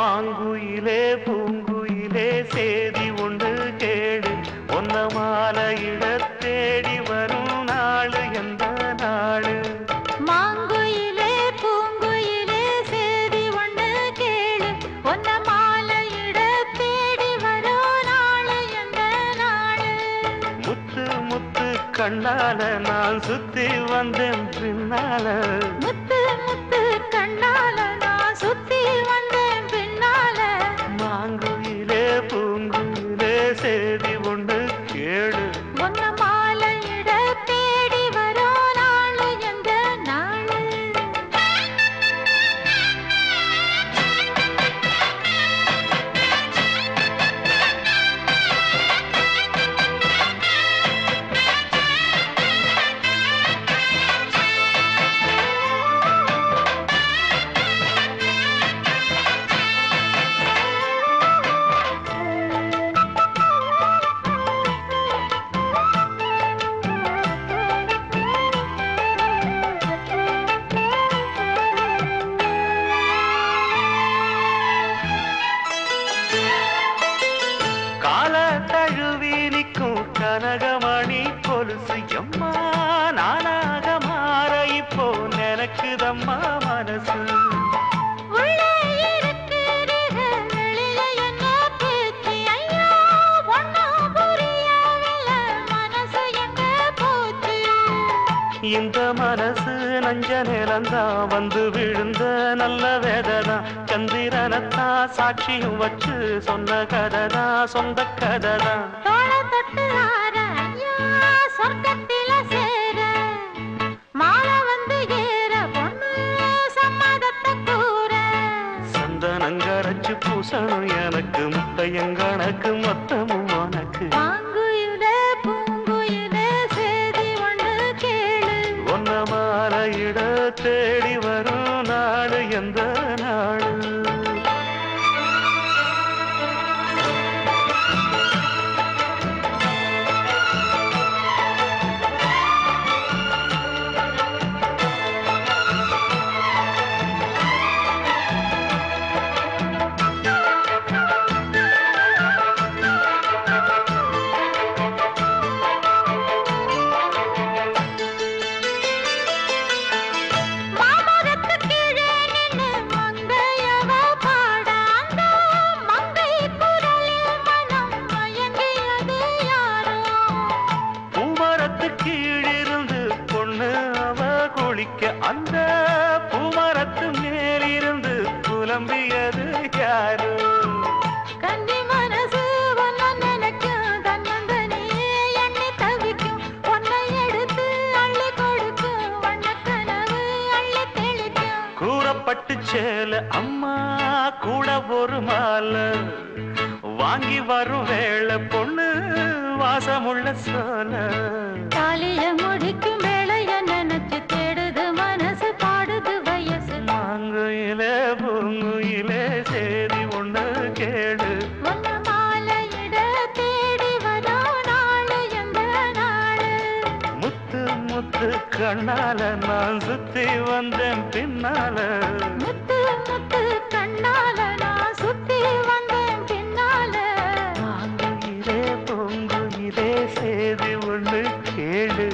மாங்குயிலே பூங்குயிலே சேதி ஒன்று கேடு ஒன்ன மாலையிட தேடி வரும் நாடு எந்த நாடு மாங்குயிலே பூங்குயிலே சேதி ஒன்று கேடு ஒன்ன மாலையிட தேடி வரும் நாடு எந்த நாடு முத்து முத்து கண்ணால நான் சுத்தி வந்தேன் பின்னால முத்து முத்து கண்ணால நான் சுத்தி வந்தேன் பின்னால மாங்குயிலே பூங்குயிலே சேதி ஒன்று கேடு ஒன்ன மாலையிட தேடி வரும் நாடு எந்த நாடு கால தழுவி நிற்கும் கனகமணி கொலுசு எம்மா நானாக மாற இப்போ நினைக்குதம்மா மனசு உள்ளே இருக்கிறீங்க வெளியே என்ன பேச்சு ஐயோ ஒன்னும் புரியவில்லை மனசு எங்க போச்சு இந்த மனசு நஞ்ச நிலந்தா வந்து விழுந்த நல்ல வேததான் சந்திரனத்தான் சாட்சியும் வச்சு சொன்ன கதைதான் சொந்த கதைதான் தோள தொட்டு ஆற ஐயா சொர்க்கத்தில சேர மாலை வந்து ஏற பொண்ணு சம்மதத்தை கூற சந்தனங்கரைச்சு பூசணும் எனக்கு முத்தையங்கணக்கு மொத்தமும் உனக்கு மாங்குயிலே பூங்குயிலே சேதி ஒன்று கேளு ஒன்ன மாலையிட தேடி வரும் நாடு எந்த நாடு மாமரத்து கீழே நின்னு மங்கையவ பாட அந்த மங்கை குரலில் மனம் மயங்கியது யாரோ பூமரத்து கீழிருந்து பொண்ணு அவ குளிக்க அந்த பூமரத்து மேலிருந்து புலம்பியது யாரு கன்னி மனசு ஒன்ன நினைக்கும் தன்னந்தனியே எண்ணி தவிக்கும் ஒன்னை எடுத்து அள்ளி கொடுக்கும் வண்ணக்கனவு அள்ளி தெளிக்கும் கூறப்பட்டு சேல அம்மா கூட ஒரு மாலை வாங்கி வரும் வேளை பொண்ணு வாசமுள்ள சோல தாலிய முடிக்கும் வேளைய நினைச்சு தேடுது மனசு பாடுது வயசு மாங்குயிலே பூங்குயிலே சேதி ஒண்ணு கேடு ஒன்ன மாலையிட தேடி வரும் நாடு எந்த நாடு முத்து முத்து கண்ணால நான் சுத்தி வந்தேன் பின்னால முத்து முத்து கண்ணால நான் சுத்தி வந்தேன் பின்னால மாங்குயிலே பூங்குயிலே சேதி ஒண்ணு கேடு